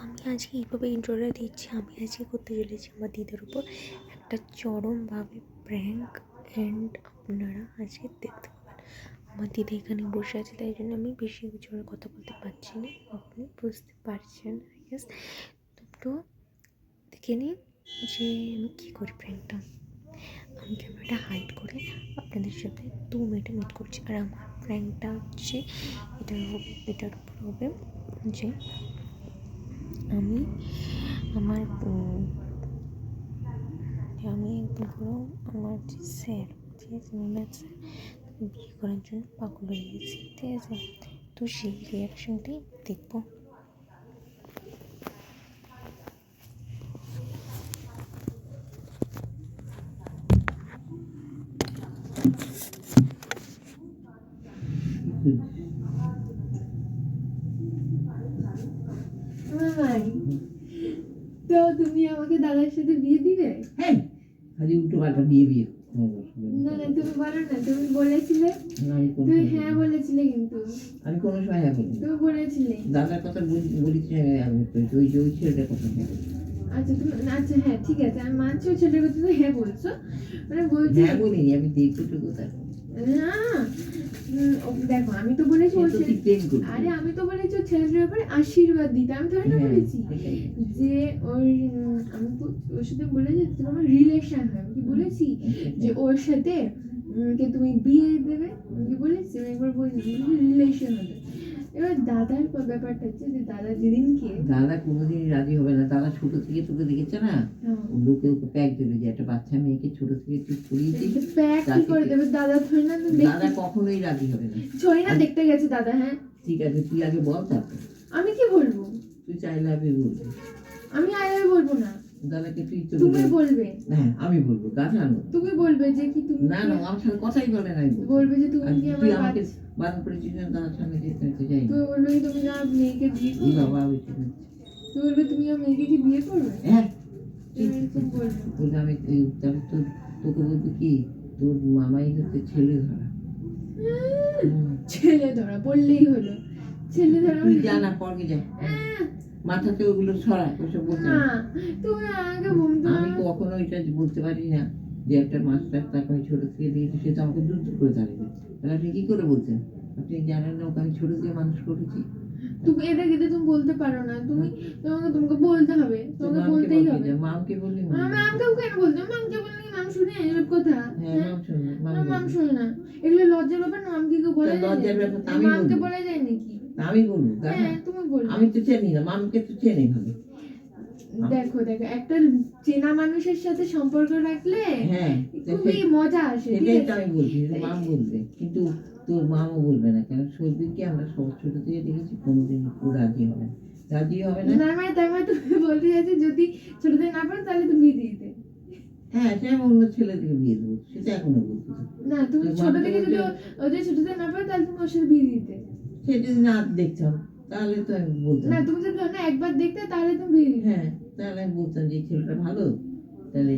আমি আজকে এইভাবে ইন্ট্রোটা দিচ্ছি। আমি আজকে করতে চলেছি আমার দিদার উপর একটা চরমভাবে প্র্যাঙ্ক, অ্যান্ড আপনারা আজকে দেখতে পাবেন। আমার দিদি এখানে বসে আছে, তাই জন্য আমি বেশি জোরে কথা বলতে পারছি না, আপনি বুঝতে পারছেন আই গেস। তো দেখে নিন যে আমি কী করি প্র্যাঙ্কটা। আমি ক্যামেরাটা হাইড করে আপনাদের সাথে 2 মিনিটে মিট করছি। আর আমার প্র্যাঙ্কটা হচ্ছে এটার উপর হবে যে আমি ধরো আমার যে স্যার, ঠিক আছে, ম্যাথ স্যার, বিয়ে করার জন্য পাগল হয়ে গেছি, ঠিক আছে। তো সেই রিয়াকশনটাই দেখবো। তো তুমি আমাকে দাদার সাথে বিয়ে দিবে? হ্যাঁ, খালি উল্টো পাল্টা বিয়ে না না, তুমি বলো না, তুমি বলেছিলে, তুমি হ্যাঁ বলেছিলে, কিন্তু আমি কোনো সময় হ্যাঁ বলি। তুমি বলেছিলে দাদার কথা বলেছি আমি, ওই যে ওই ছেলেটার কথা বলি। আচ্ছা তুমি, আচ্ছা হ্যাঁ ঠিক আছে, আমি মানছি ওই ছেলের কথা তো হ্যাঁ বলছো, মানে বলছি হ্যাঁ বলিনি, আমি দেখতে কোথায় না। দেখো আমি তো বলেছি ওই ছেলে, প্রেম করি। আরে আমি তো বলেছি ওই ছেলেটার ব্যাপারে আশীর্বাদ দিতে, আমি ধরে না বলেছি যে ওর আমি ওর সাথে বলেছি তোমার রিলেশন হয়, আমি কি বলেছি যে ওর সাথে কে তুমি বিয়ে দেবে, আমি কি বলেছি? আমি একবার বলিনি, রিলেশন হবে। এবার দাদার ব্যাপারটা হচ্ছে যে দাদা যেদিনকে, দাদা কোনোদিনই রাজি হবে না। দাদা ছোট থেকে তোকে দেখেছে না, লোকে ওকে প্যাক দেবে যে একটা বাচ্চা মেয়েকে ছোট থেকে চুপ করিয়ে দিই, প্যাক কি করে দেবে দাদা? থই না, দাদা কখনোই রাজি হবে না। ছয় না দেখতে গেছে দাদা। হ্যাঁ ঠিক আছে, তুই আগে বল, তারপর আমি কি বলবো? তুই চাইলে আমি বলবি। আমি আগে বলবো না, দাদাকে তুই তো তুমি বলবে। হ্যাঁ আমি বলবো, গাধা না, তুমি বলবে যে কি তুমি না না, আমার সাথে কথাই বলে না, বলবে যে তুমি কি তুই আমার আমাকে বারণ করেছিস না দাদার সামনে যেতে যাই। তুমি বলবে কি তুমি না মেয়েকে বিয়ে এই করবে? বাবা ওই ঠিক আছে, তুমি বলবে তুমি আমার মেয়েকে কি বিয়ে করবে? হ্যাঁ তুমি এরকম বলবে। বলে আমি তবে তোকে বলবো কি, তোর মামাই হচ্ছে ছেলে ধরা। ছেলে ধরা বললেই হলো, ছেলে ধরা। তুই জানা পরে যা, মাথাতে ওগুলো সরা, ওসব বলতে না তুমি আগে বলতে। আমি কখনো এটা বলতে পারি না যে একটা মাস্টার তাকে আমি ছোট থেকে দিয়েছি, সে তো আমাকে দূর দূর করে দাঁড়িয়ে। তাহলে আপনি কি করে বলছেন? আপনি জানেন না ওকে আমি ছোট থেকে মানুষ করেছি। তুমি এটা কিন্তু তুমি বলতে পারো না, তোমাকে বলতে হবে, তোমাকে বলতেই হবে। মামকে বললি, মামকেও কেন বলতে? মামকে বললে কি মাম শুনে এসব কথা? হ্যাঁ মাম শুনবে, মাম শুনে না, এগুলো লজ্জার ব্যাপার না। মামকে কেউ বলে যায়? লজ্জার ব্যাপার আমি মামকে বলা যায় নাকি? আমি বলবো, হ্যাঁ তুমি বলবে। আমি তো চিনি না মামকে, তো চিনি ভালো। দেখো একটা চেনা মানুষের সাথে সম্পর্ক রাখলে হ্যাঁ খুবই মজা আসে। সেটাই তো আমি বলছি, মাম বলবে, কিন্তু তোর মামও বলবে না। কেন? সৌদিকে আমরা সব ছোট থেকে দেখেছি, কোনোদিন ও রাজি হবে না, রাজি হবে না। তার মানে তুমি বলতে চাইছো যদি ছোট থেকে না পারো তাহলে তুমি বিয়ে দিয়ে দিতে? হ্যাঁ, সে অন্য ছেলে থেকে বিয়ে দেবো, সেটা এখনো বলতে না। তুমি ছোট থেকে যদি ওদের ছোট থেকে না পারো তাহলে তুমি ওর সাথে বিয়ে দিতে? সে যদি না দেখতাম তাহলে তো আমি বলতাম না। তুমি যদি না একবার দেখতে তাহলে তুমি বিয়ে দিতে? হ্যাঁ, তাহলে আমি বলতাম যে এই ছেলেটা ভালো, তাহলে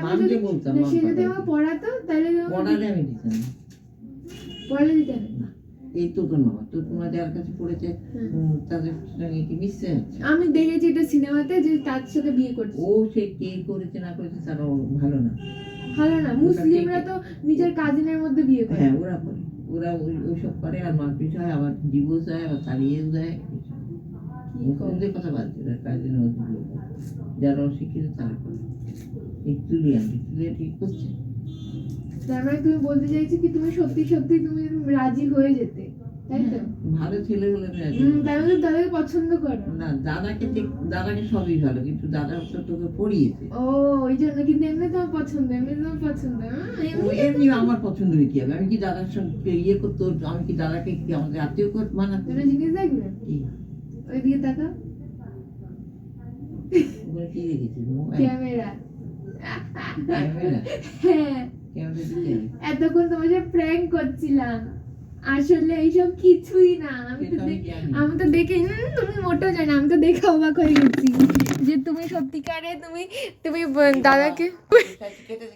মামকে বলতাম। সে যদি আমাকে পড়াতো তাহলে পড়ালে আমি দিতাম না, পড়ালে দিতে না। এই তো নয়, তো তোমরা যার কাছে পড়েছে তাদের সঙ্গে কি মিশছে? আমি দেখেছি এটা সিনেমাতে যে তার সাথে বিয়ে করছে। ও সে কে করেছে না করেছে তারা ভালো না, ভালো না। মুসলিমরা তো নিজের কাজিনের মধ্যে বিয়ে করে। হ্যাঁ ওরা করে, ওরা ওইসব করে, আর মারপিট হয়, আবার ডিভোর্স হয়, আবার তাড়িয়েও দেয়। মুসলিমদের কথা বাদ দিয়ে কাজিনের মধ্যে বিয়ে করে, যারা অশিক্ষিত তারা করে। ভিক্টোরিয়া ঠিক করছে। তার মানে তুমি বলতে চাইছো কি তুমি সত্যি সত্যি তুমি রাজি হয়ে যেতে, তাই তো? ভালো ছেলে হলে তাই বলে দাদাকে পছন্দ করো না? দাদাকে সবই ভালো, কিন্তু দাদা তো তোকে পড়িয়েছে। ও ওই জন্য। কিন্তু এমনি তোমার পছন্দ, এমনি তোমার পছন্দ। এমনি আমার পছন্দ কি হবে? আমি কি দাদার সঙ্গে ইয়ে করতো? আমি কি দাদাকে কি আমাদের আত্মীয় মানাতে? তুমি জিনিস দেখবে কি ওই দিকে তাকা, ওখানে কি দেখেছিস? ক্যামেরা। হ্যাঁ, এতক্ষণ তোমার সাথে প্র্যাঙ্ক করছিলাম, আসলে এইসব কিছুই না। আমি তো দেখে তুমি মোটেও জানো, আমি তো দেখে অবাক হয়ে গেছি। যে তুমি সত্যিকারে তুমি তুমি দাদাকে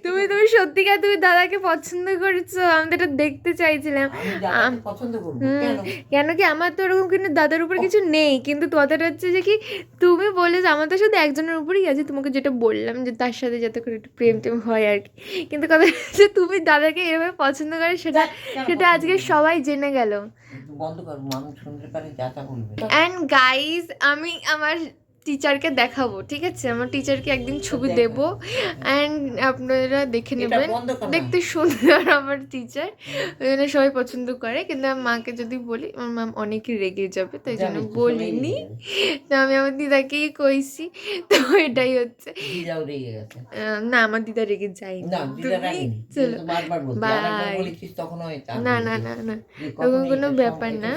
তুমি সত্যিকার তুমি দাদাকে পছন্দ করেছো, আমি তো এটা দেখতে চাইছিলাম। আমি দাদাকে পছন্দ করবো কেন? কেন কি আমার তো ওরকম কিন্তু দাদার উপর কিছু নেই, কিন্তু কথাটা হচ্ছে যে কি তুমি বলে যে আমার তো শুধু একজনের উপরেই আছে, তোমাকে যেটা বললাম যে তার সাথে যাতে করে একটু প্রেম টেম হয় আর কি, কিন্তু কথা হচ্ছে তুমি দাদাকে এভাবে পছন্দ করে সেটা সেটা আজকে সবাই জেনে গেল। বন্ধ কর, মানুষ শুনতে পারে যা তা বলবে। অ্যান্ড গাইজ আমি আমার টিচারকে দেখাবো, ঠিক আছে, আমার টিচারকে একদিন ছবি দেবো অ্যান্ড আপনারা দেখে নেবেন। বন্ধ কর না। দেখতে সুন্দর আমার টিচার, ওই জন্য সবাই পছন্দ করে, কিন্তু আমার মাকে যদি বলি আমার মাম অনেকই রেগে যাবে, তাই জন্য জানিস তো, বলিনি। তো আমি আমার দিদাকেই কইছি, তো এটাই হচ্ছে। দিদাও রেগে গেছে। না আমার দিদা রেগে যায়নি। না, দিদা রাগেনি। চলো বারবার বলছি, বাই। আরেকবার বলেছিস তখন হয়তো না না না না এরকম কোনো ব্যাপার না।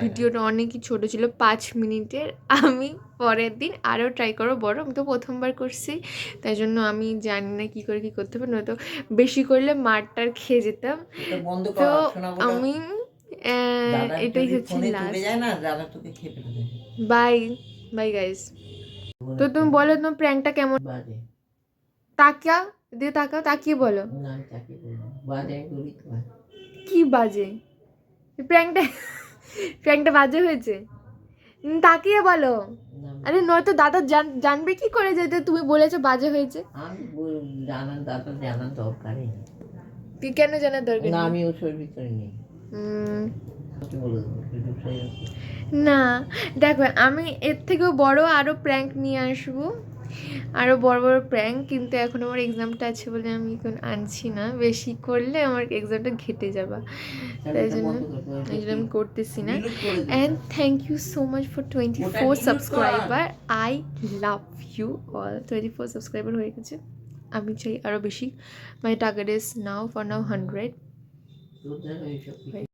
ভিডিওটা অনেকই ছোট ছিল, 5 মিনিটের। আমি পরের দিন আরও ট্রাই করো বড়, আমি তো প্রথমবার করছি, তাই জন্য আমি জানি না কী করে কী করতে হবে, নয়তো বেশি করলে মারটার খেয়ে যেতাম। তো আমি এটাই হচ্ছে লাস্ট। Bye bye guys. তো তুমি বলো তোমার প্র্যাঙ্কটা কেমন? তাকিয়া দিয়ে তাকাও, তাকিয়ে বলো কি বাজে প্র্যাঙ্কটা। প্র্যাঙ্কটা বাজে হয়েছে, তাকিয়ে বলো। আরে নয়তো দাদা জানবে কি করে যে তুমি বলেছো বাজে হয়েছে? জানার দরকারই নেই। তুই কেন জানার দরকার না, নেই? আমি ওসবের ভিতরে নেই। না দেখো, আমি এর থেকেও বড় আরো প্র্যাঙ্ক নিয়ে আসবো, আরো বড় বড় প্র্যাঙ্ক, কিন্তু এখন আমার এক্সামটা আছে বলে আমি এখন আনছি না, বেশি করলে আমার এক্সামটা ঘেটে যাবে, তাই জন্য আমি করতেছি না। And thank you so much for 24 subscriber. I love you all. 24 subscriber হয়ে গেছে, আমি চাই আরও বেশি। My target is now for now 100।